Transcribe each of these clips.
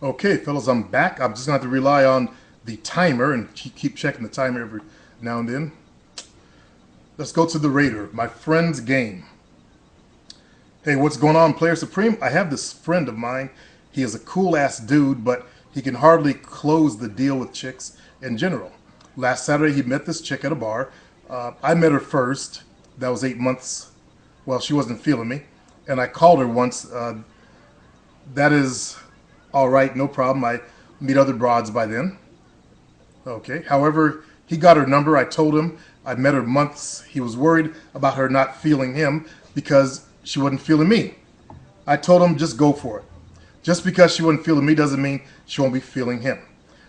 Okay, fellas, I'm back. I'm just going to have to rely on the timer and keep checking the timer every now and then. Let's go to the Raider, my friend's game. Hey, what's going on, Player Supreme? I have this friend of mine. He is a cool ass dude, but he can hardly close the deal with chicks in general. Last Saturday, he met this chick at a bar. I met her first. That was 8 months. Well, she wasn't feeling me. And I called her once. That is all right, no problem. I meet other broads by then. Okay. However, he got her number. I told him I met her months. He was worried about her not feeling him because she wasn't feeling me. I told him just go for it. Just because she wasn't feeling me doesn't mean she won't be feeling him.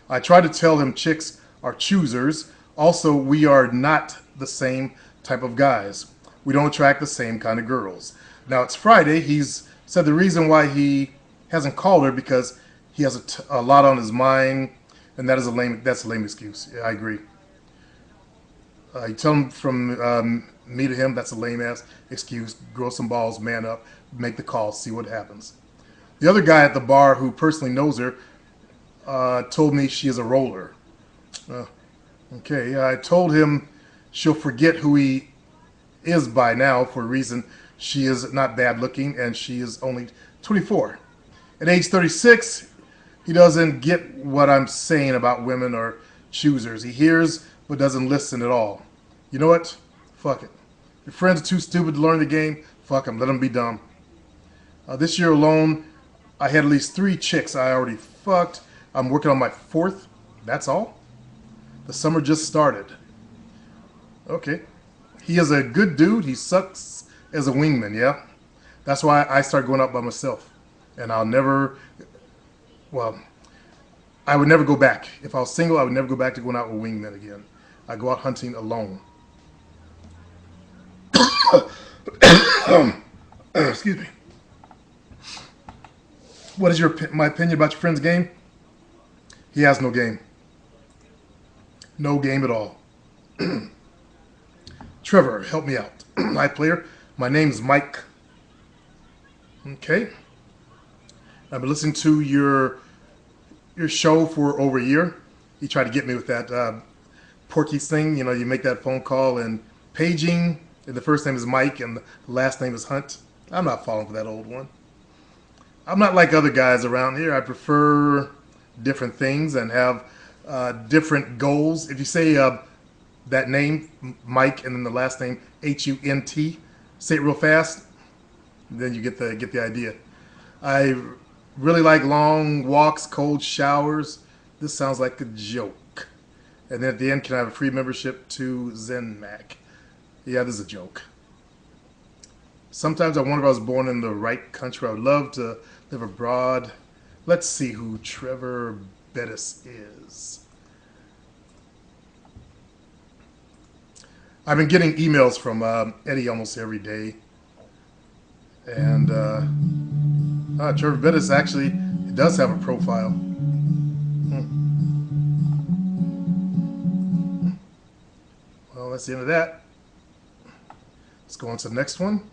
I tried to tell him chicks are choosers. Also, we are not the same type of guys. We don't attract the same kind of girls. Now it's Friday. He's said the reason why he hasn't called her because he has a lot on his mind, and that's a lame excuse. Yeah, I agree. You tell him from me to him, that's a lame ass excuse. Grow some balls, man up, make the call, see what happens. The other guy at the bar who personally knows her told me she is a roller. Uh, okay, I told him she'll forget who he is by now for a reason. She is not bad looking and she is only 24. At age 36, he doesn't get what I'm saying about women or choosers. He hears but doesn't listen at all. You know what? Fuck it. Your friends are too stupid to learn the game. Fuck them. Let them be dumb. This year alone, I had at least 3 chicks I already fucked. I'm working on my 4th. That's all. The summer just started. Okay. He is a good dude. He sucks as a wingman, yeah? That's why I started going out by myself. And I'll never, well, I would never go back. If I was single, I would never go back to going out with wingmen again. I go out hunting alone. Excuse me. What is my opinion about your friend's game? He has no game. No game at all. Trevor, help me out. Hi, player. My name's Mike. Okay. I've been listening to your show for over a year. You tried to get me with that Porky's thing. You know, you make that phone call and paging, and the first name is Mike and the last name is Hunt. I'm not falling for that old one. I'm not like other guys around here. I prefer different things and have different goals. If you say that name, Mike, and then the last name Hunt, say it real fast, then you get the idea. I really like long walks, cold showers. This sounds like a joke. And then at the end, can I have a free membership to ZenMac? Yeah, this is a joke. Sometimes I wonder if I was born in the right country. I would love to live abroad. Let's see who Trevor Bettis is. I've been getting emails from Eddie almost every day. And Trevor Bettis actually does have a profile. Well, that's the end of that. Let's go on to the next one.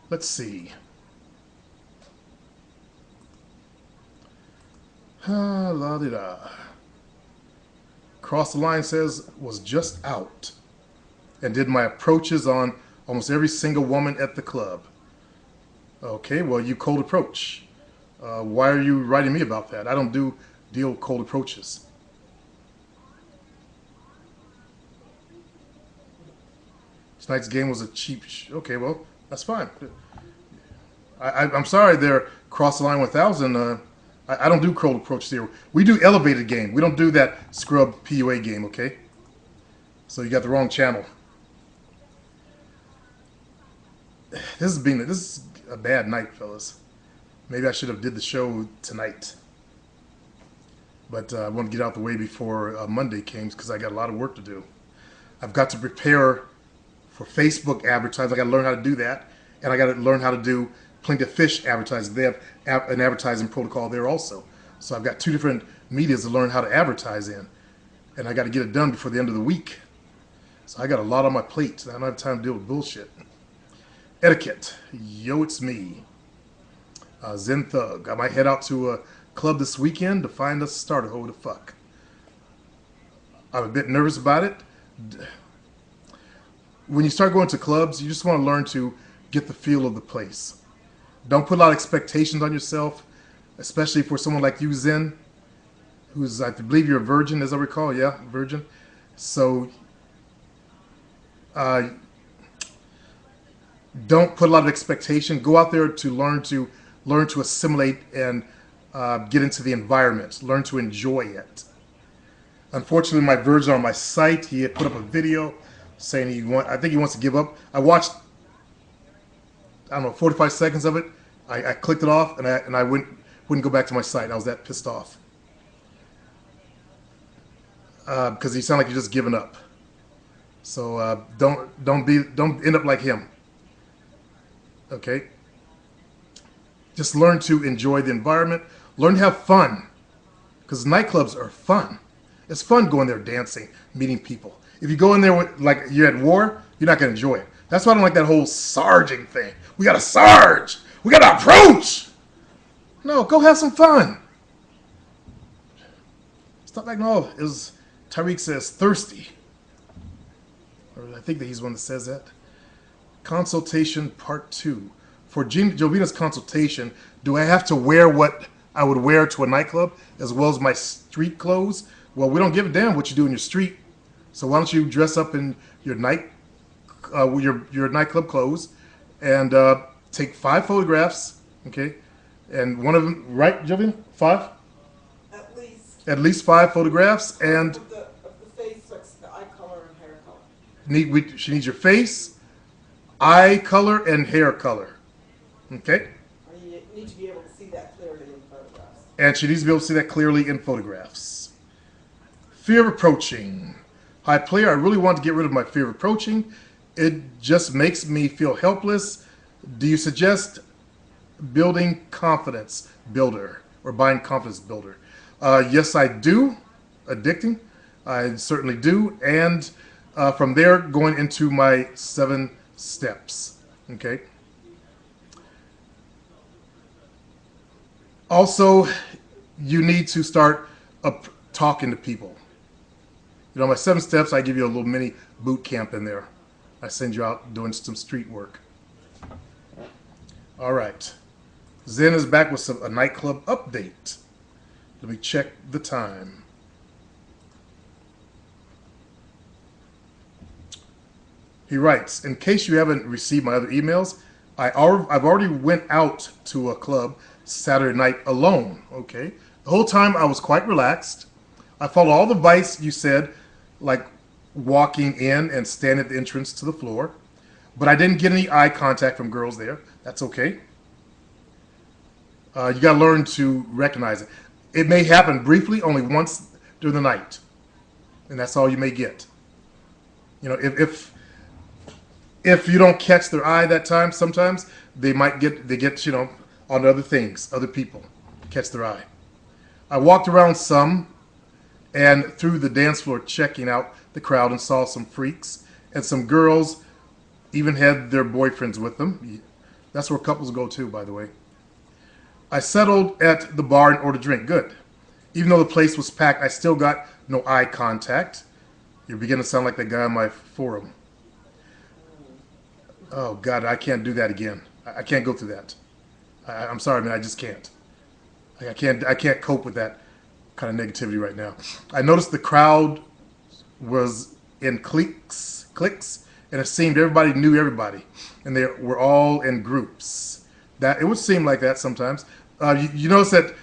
Let's see. La di da. Cross the Line says was just out and did my approaches on almost every single woman at the club. Okay, well, you cold approach. Why are you writing me about that? I don't deal with cold approaches. Tonight's game was a cheap. Okay, well, that's fine. I'm sorry there, Cross the Line 1000. I don't do cold approach here. We do elevated game. We don't do that scrub PUA game, okay? So you got the wrong channel. This is a bad night, fellas. Maybe I should have did the show tonight. But I want to get out the way before Monday came because I got a lot of work to do. I've got to prepare for Facebook advertising. I got to learn how to do that. And I got to learn how to do Plenty of Fish advertising. They have an advertising protocol there also. So I've got 2 different medias to learn how to advertise in. And I got to get it done before the end of the week. So I got a lot on my plate. I don't have time to deal with bullshit. Etiquette. Yo, it's me. Zen Thug. I might head out to a club this weekend to find a starter. Who the fuck? I'm a bit nervous about it. When you start going to clubs, you just want to learn to get the feel of the place. Don't put a lot of expectations on yourself, especially for someone like you, Zen, who's, I believe you're a virgin, as I recall. Yeah, virgin. So don't put a lot of expectation. Go out there to learn to assimilate and get into the environment. Learn to enjoy it. Unfortunately, my virgin on my site, he had put up a video saying I think he wants to give up. I watched, I don't know, 45 seconds of it. I clicked it off and I wouldn't go back to my site. I was that pissed off because he sounded like you're just giving up. So don't end up like him. Okay. Just learn to enjoy the environment. Learn to have fun, because nightclubs are fun. It's fun going there dancing, meeting people. If you go in there with, like you're at war, you're not going to enjoy it. That's why I don't like that whole sarging thing. We got to sarge. We got to approach. No, go have some fun. Stop acting all, as Tariq says, thirsty. Or I think that he's the one that says that. Consultation part 2. For Jovina's consultation, do I have to wear what I would wear to a nightclub as well as my street clothes? Well, we don't give a damn what you do in your street. So why don't you dress up in your your nightclub clothes and take 5 photographs, okay? And one of them, right, Jovina? 5? At least. At least 5 photographs, and Of the face, like the eye color and hair color. she needs your face, eye color, and hair color. Okay? You need to be able to see that clearly in photographs. And she needs to be able to see that clearly in photographs. Fear of approaching. Hi, player, I really want to get rid of my fear of approaching. It just makes me feel helpless. Do you suggest building confidence builder or buying confidence builder? Yes, I do. Addicting. I certainly do. And from there, going into my 7 steps. Okay? Also, you need to start talking to people. You know, my 7 steps, I give you a little mini boot camp in there. I send you out doing some street work. All right. Zen is back with a nightclub update. Let me check the time. He writes, in case you haven't received my other emails, I've already went out to a club Saturday night alone, okay? The whole time I was quite relaxed. I followed all the advice you said, like walking in and standing at the entrance to the floor. But I didn't get any eye contact from girls there. That's okay. You got to learn to recognize it. It may happen briefly, only once during the night. And that's all you may get. You know, if you don't catch their eye that time, sometimes they get, you know, on other things, other people, catch their eye. I walked around some and through the dance floor checking out the crowd and saw some freaks, and some girls even had their boyfriends with them. That's where couples go too, by the way. I settled at the bar and ordered a drink. Good. Even though the place was packed, I still got no eye contact. You're beginning to sound like that guy on my forum. Oh God, I can't do that again. I can't go through that. I'm sorry, man. I just can't. I can't cope with that kind of negativity right now. I noticed the crowd was in cliques, and it seemed everybody knew everybody, and they were all in groups. That it would seem like that sometimes. You notice that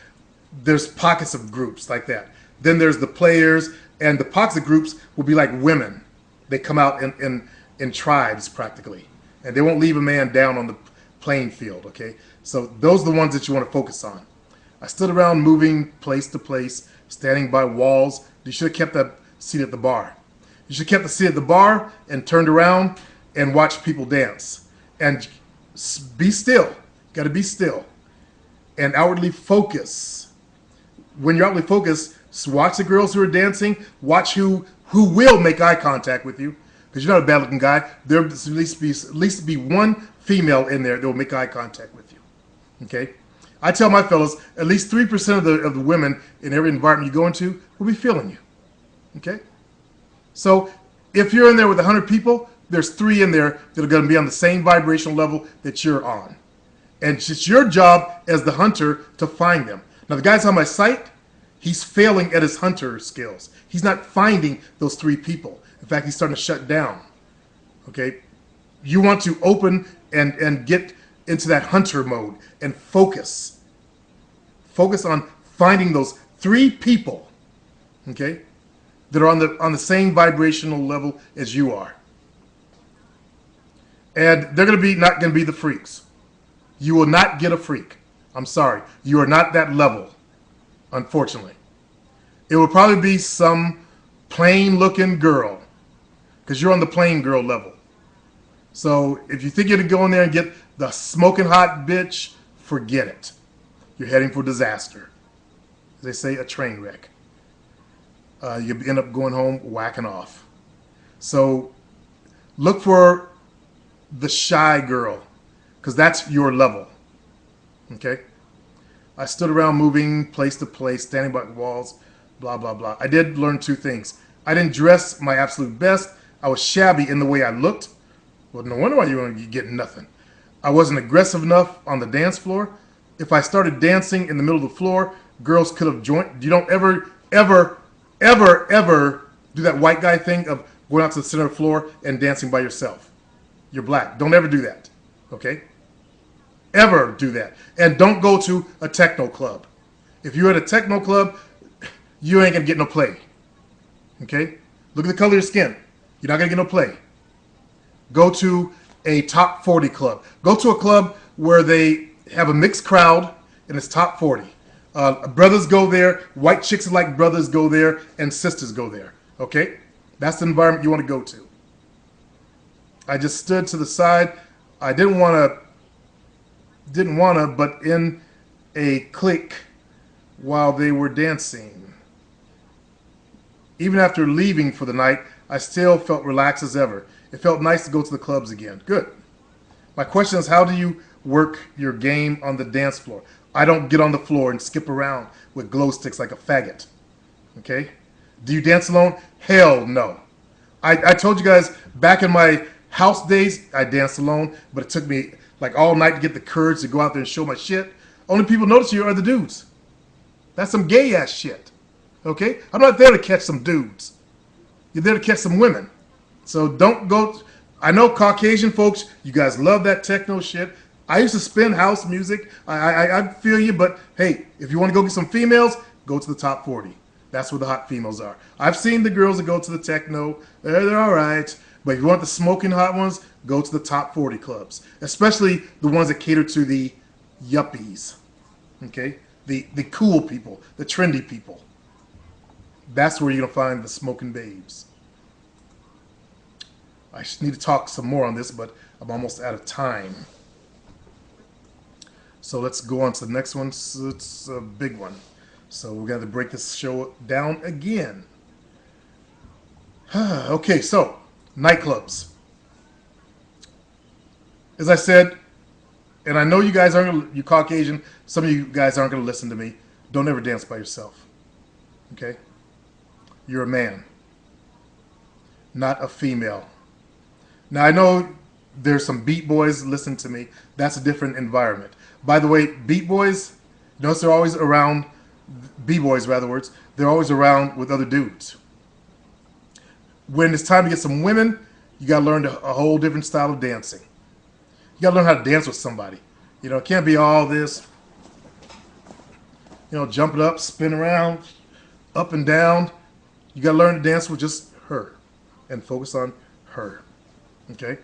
there's pockets of groups like that. Then there's the players, and the pockets of groups will be like women. They come out in tribes practically, and they won't leave a man down on the playing field. Okay. So those are the ones that you want to focus on. I stood around moving place to place, standing by walls. You should have kept that seat at the bar. You should have kept the seat at the bar and turned around and watched people dance. And be still. Got to be still. And outwardly focus. When you're outwardly focused, watch the girls who are dancing. Watch who will make eye contact with you. Because you're not a bad-looking guy. There will at least be one female in there that will make eye contact with you. Okay? I tell my fellas, at least 3% of the women in every environment you go into will be feeling you. Okay? So if you're in there with 100 people, there's 3 in there that are going to be on the same vibrational level that you're on. And it's your job as the hunter to find them. Now, the guy's on my site, he's failing at his hunter skills. He's not finding those 3 people. In fact, he's starting to shut down. Okay? You want to open and get into that hunter mode and focus. Focus on finding those 3 people, okay, that are on the same vibrational level as you are. And they're not going to be the freaks. You will not get a freak. I'm sorry. You are not that level, unfortunately. It will probably be some plain looking girl, because you're on the plain girl level. So if you think you're going to go in there and get the smoking hot bitch, forget it. You're heading for disaster. As they say, a train wreck. You end up going home whacking off. So look for the shy girl, because that's your level. Okay? I stood around moving place to place, standing by walls, blah, blah, blah. I did learn 2 things. I didn't dress my absolute best. I was shabby in the way I looked. Well, no wonder why you weren't getting nothing. I wasn't aggressive enough on the dance floor. If I started dancing in the middle of the floor, girls could have joined. You don't ever do that white guy thing of going out to the center of the floor and dancing by yourself. You're black. Don't ever do that. Okay? Ever do that. And don't go to a techno club. If you're at a techno club, you ain't going to get no play. Okay? Look at the color of your skin. You're not going to get no play. Go to a top 40 club. Go to a club where they have a mixed crowd and it's top 40. Brothers go there. White chicks like brothers go there, and sisters go there. Okay? That's the environment you want to go to. I just stood to the side. I didn't want to, but in a clique while they were dancing. Even after leaving for the night, I still felt relaxed as ever. It felt nice to go to the clubs again. Good. My question is, how do you work your game on the dance floor? I don't get on the floor and skip around with glow sticks like a faggot. Okay? Do you dance alone? Hell no. I told you guys, back in my house days, I danced alone, but it took me like all night to get the courage to go out there and show my shit. Only people notice you are the dudes. That's some gay ass shit. Okay? I'm not there to catch some dudes. You're there to catch some women. So don't go. I know Caucasian folks, you guys love that techno shit. I used to spin house music. I feel you, but hey, if you want to go get some females, go to the top 40. That's where the hot females are. I've seen the girls that go to the techno. They're all right. But if you want the smoking hot ones, go to the top 40 clubs. Especially the ones that cater to the yuppies. Okay? The cool people, the trendy people. That's where you're going to find the smoking babes. I need to talk some more on this, but I'm almost out of time. So let's go on to the next one. So it's a big one. So we're going to break this show down again. Okay, so nightclubs. As I said, and I know you guys aren't, you Caucasian, some of you guys aren't going to listen to me. Don't ever dance by yourself. Okay? You're a man, not a female. Now, I know there's some beat boys listen to me. That's a different environment. By the way, beat boys, notice they're always around, b-boys rather words, they're always around with other dudes. When it's time to get some women, you got to learn a whole different style of dancing. You got to learn how to dance with somebody. You know, it can't be all this, you know, jumping up, spin around, up and down. You got to learn to dance with just her and focus on her. Okay?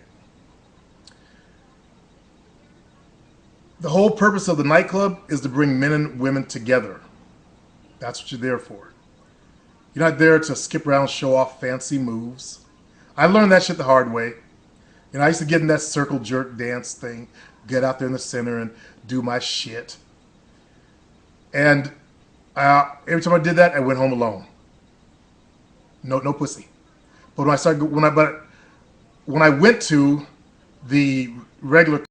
The whole purpose of the nightclub is to bring men and women together. That's what you're there for. You're not there to skip around and show off fancy moves. I learned that shit the hard way. You know, I used to get in that circle jerk dance thing, get out there in the center and do my shit. And every time I did that, I went home alone. No pussy. But when I went to the regular